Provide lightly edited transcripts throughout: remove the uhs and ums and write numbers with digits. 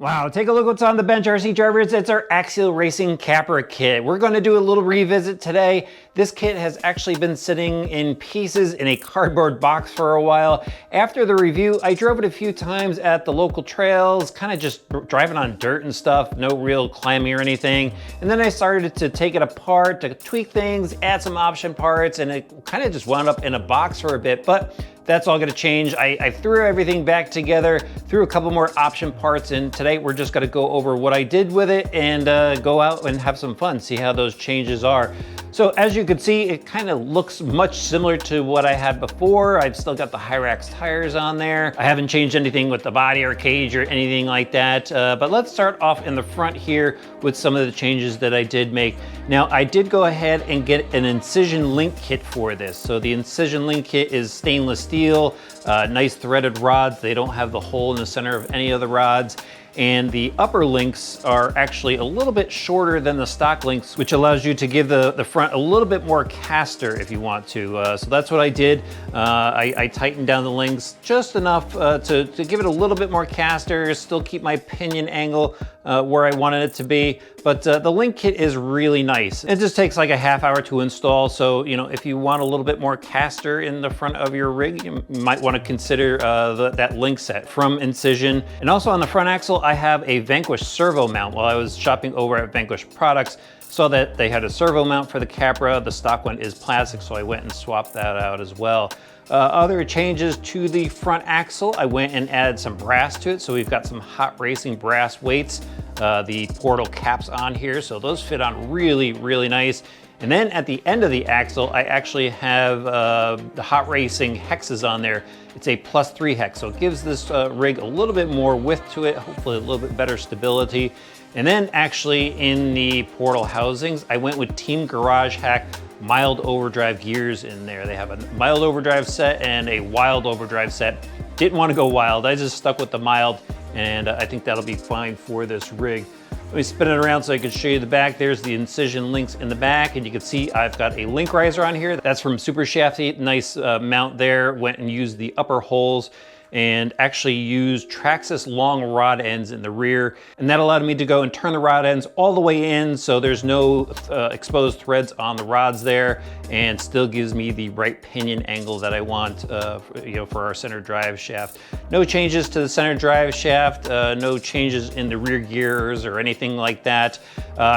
Wow, take a look what's on the bench, RC drivers. It's our Axial Racing Capra kit. We're going to do a little revisit today. This kit has actually been sitting in pieces in a cardboard box for a while. After the review, I drove it a few times at the local trails, kind of just driving on dirt and stuff, no real climbing or anything. And then I started to take it apart, to tweak things, add some option parts, and it kind of just wound up in a box for a bit. But that's all gonna change. I threw everything back together, threw a couple more option parts in. Today we're just gonna go over what I did with it and go out and have some fun, see how those changes are. So as you can see, it kind of looks much similar to what I had before. I've still got the Hyrax tires on there. I haven't changed anything with the body or cage or anything like that. But let's start off in the front here with some of the changes that I did make. Now, I did go ahead and get an incision link kit for this. So the incision link kit is stainless steel, nice threaded rods. They don't have the hole in the center of any of the rods. And the upper links are actually a little bit shorter than the stock links, which allows you to give the front a little bit more caster if you want to. So that's what I did. I tightened down the links just enough to give it a little bit more caster, still keep my pinion angle where I wanted it to be. But the link kit is really nice. It just takes like a half hour to install. So, you know, if you want a little bit more caster in the front of your rig, you might want to consider that link set from Incision. And also on the front axle, I have a Vanquish servo mount. While I was shopping over at Vanquish Products, saw that they had a servo mount for the Capra. The stock one is plastic, so I went and swapped that out as well. Other changes to the front axle, I went and added some brass to it. So we've got some hot racing brass weights, the portal caps on here. So those fit on really, really nice. And then at the end of the axle, I actually have the hot racing hexes on there. It's a +3 hex, so it gives this rig a little bit more width to it, hopefully a little bit better stability. And then actually in the portal housings, I went with Team Garage Hack mild overdrive gears in there. They have a mild overdrive set and a wild overdrive set. Didn't want to go wild, I just stuck with the mild, and I think that'll be fine for this rig. Let me spin it around so I can show you the back. There's the Incision links in the back, and you can see I've got a link riser on here. That's from SuperShafty, nice mount there. Went and used the upper holes and actually used Traxxas long rod ends in the rear. And that allowed me to go and turn the rod ends all the way in, so there's no exposed threads on the rods there, and still gives me the right pinion angle that I want for our center drive shaft. No changes to the center drive shaft, no changes in the rear gears or anything like that.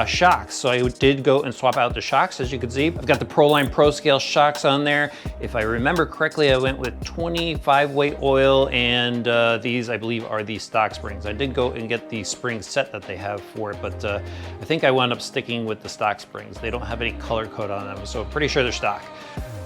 Shocks, so I did go and swap out the shocks. As you can see, I've got the ProLine Pro Scale shocks on there. If I remember correctly, I went with 25 weight oil, and these I believe are the stock springs. I did go and get the spring set that they have for it, but I think I wound up sticking with the stock springs. They don't have any color code on them, so pretty sure they're stock.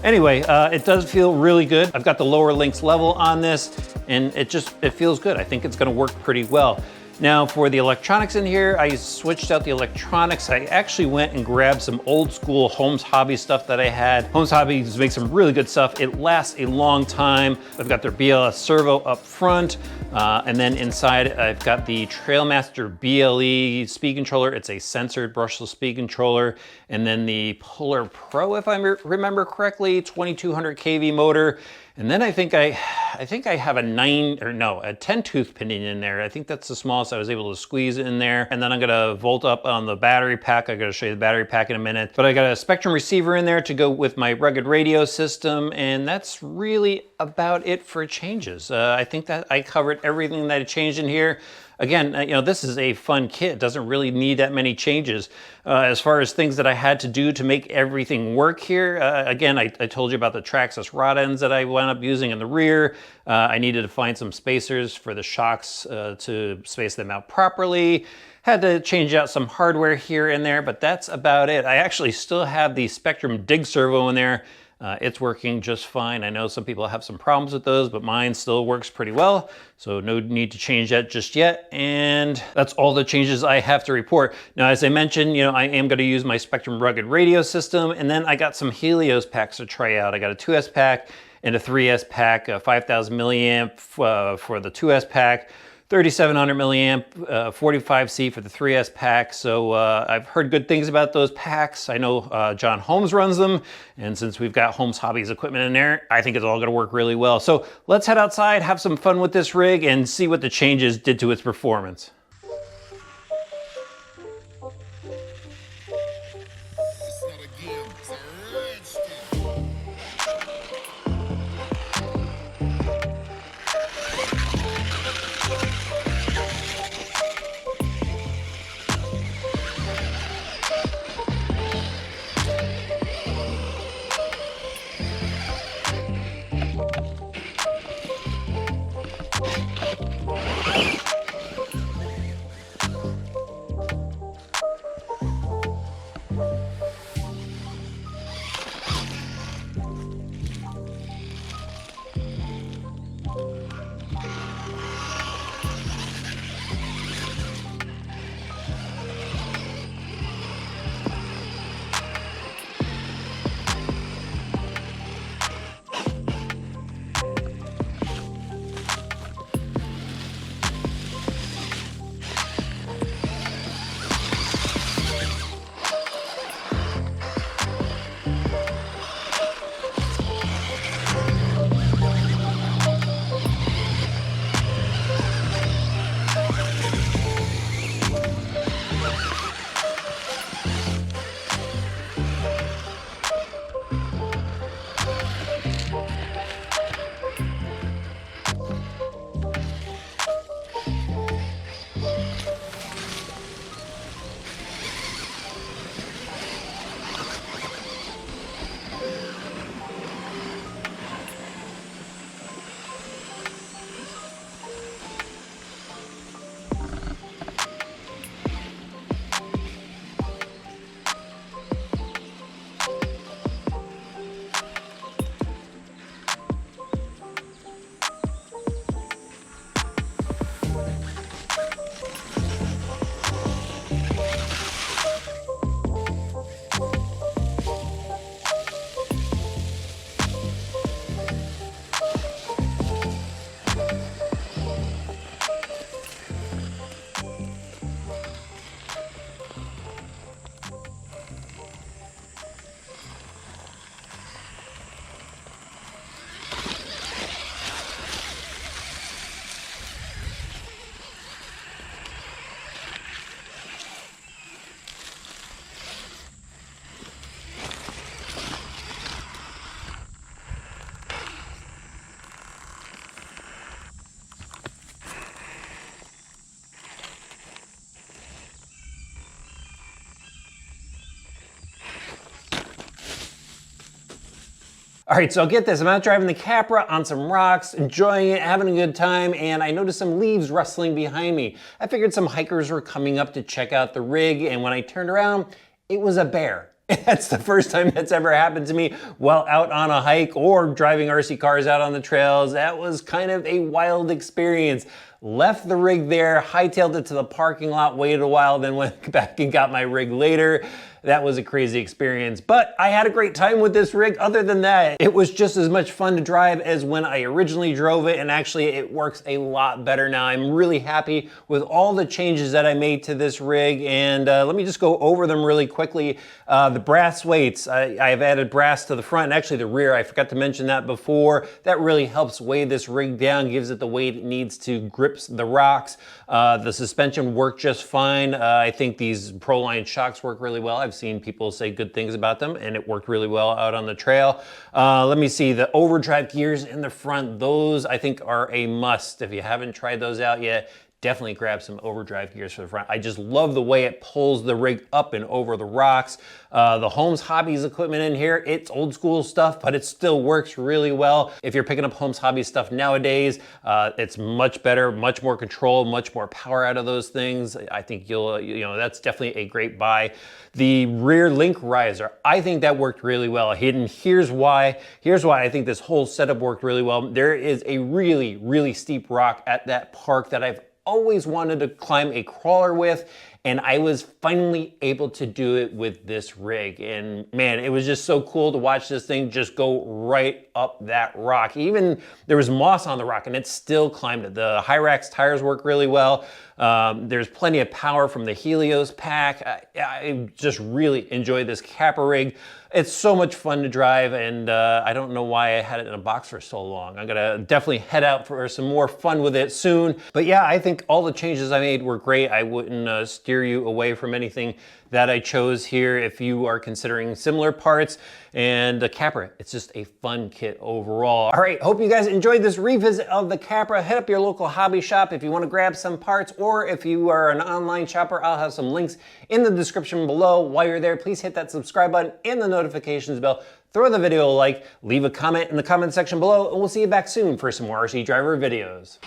Anyway, it does feel really good. I've got the lower links level on this, and it feels good. I think it's gonna work pretty well. Now for the electronics in here, I switched out the electronics. I actually went and grabbed some old school Holmes Hobby stuff that I had. Holmes Hobby makes some really good stuff. It lasts a long time. I've got their BLS servo up front, and then inside I've got the Trailmaster BLE speed controller. It's a censored brushless speed controller. And then the Polar Pro, if I remember correctly, 2200 kV motor. And then I think I have a 10 tooth pinion in there. I think that's the smallest I was able to squeeze in there. And then I'm gonna volt up on the battery pack. I gotta show you the battery pack in a minute. But I got a Spectrum receiver in there to go with my rugged radio system. And that's really about it for changes. I think that I covered everything that I changed in here. Again, this is a fun kit. It doesn't really need that many changes. As far as things that I had to do to make everything work here, again, I told you about the Traxxas rod ends that I wound up using in the rear. I needed to find some spacers for the shocks to space them out properly. Had to change out some hardware here and there, but that's about it. I actually still have the Spectrum dig servo in there. It's working just fine. I know some people have some problems with those, but mine still works pretty well. So no need to change that just yet. And that's all the changes I have to report. Now, as I mentioned, I am going to use my Spectrum rugged radio system. And then I got some Helios packs to try out. I got a 2S pack and a 3S pack, 5,000 milliamp for the 2S pack. 3700 milliamp, 45C for the 3S pack. So I've heard good things about those packs. I know John Holmes runs them. And since we've got Holmes Hobbies equipment in there, I think it's all gonna work really well. So let's head outside, have some fun with this rig and see what the changes did to its performance. All right, so get this, I'm out driving the Capra on some rocks, enjoying it, having a good time, and I noticed some leaves rustling behind me. I figured some hikers were coming up to check out the rig, and when I turned around, it was a bear. That's the first time that's ever happened to me while out on a hike or driving RC cars out on the trails. That was kind of a wild experience. Left the rig there, hightailed it to the parking lot, waited a while, then went back and got my rig later. That was a crazy experience, but I had a great time with this rig. Other than that, it was just as much fun to drive as when I originally drove it, and actually it works a lot better now. I'm really happy with all the changes that I made to this rig, and let me just go over them really quickly. The brass weights, I've added brass to the front and actually the rear. I forgot to mention that before. That really helps weigh this rig down, gives it the weight it needs to grip the rocks. The suspension worked just fine. I think these Proline shocks work really well. I've seen people say good things about them, and it worked really well out on the trail. Let me see, the Overdrive gears in the front, those I think are a must. If you haven't tried those out yet, definitely grab some Overdrive gears for the front. I just love the way it pulls the rig up and over the rocks. The Holmes Hobbies equipment in here, it's old school stuff, but it still works really well. If you're picking up Holmes Hobbies stuff nowadays, it's much better, much more control, much more power out of those things. I think that's definitely a great buy. The rear link riser, I think that worked really well. And here's why I think this whole setup worked really well. There is a really, really steep rock at that park that I've always wanted to climb a crawler with, and I was finally able to do it with this rig. And man, it was just so cool to watch this thing just go right up that rock. Even there was moss on the rock and it still climbed it. The Hyrax tires work really well. There's plenty of power from the Helios pack. I just really enjoyed this Capra rig. It's so much fun to drive, and I don't know why I had it in a box for so long. I'm gonna definitely head out for some more fun with it soon. But yeah, I think all the changes I made were great. I wouldn't steer you away from anything that I chose here if you are considering similar parts. And the Capra, it's just a fun kit overall. All right, hope you guys enjoyed this revisit of the Capra. Head up your local hobby shop if you want to grab some parts, or if you are an online shopper, I'll have some links in the description below. While you're there, please hit that subscribe button and the notifications bell. Throw the video a like, leave a comment in the comment section below, and we'll see you back soon for some more RC Driver videos.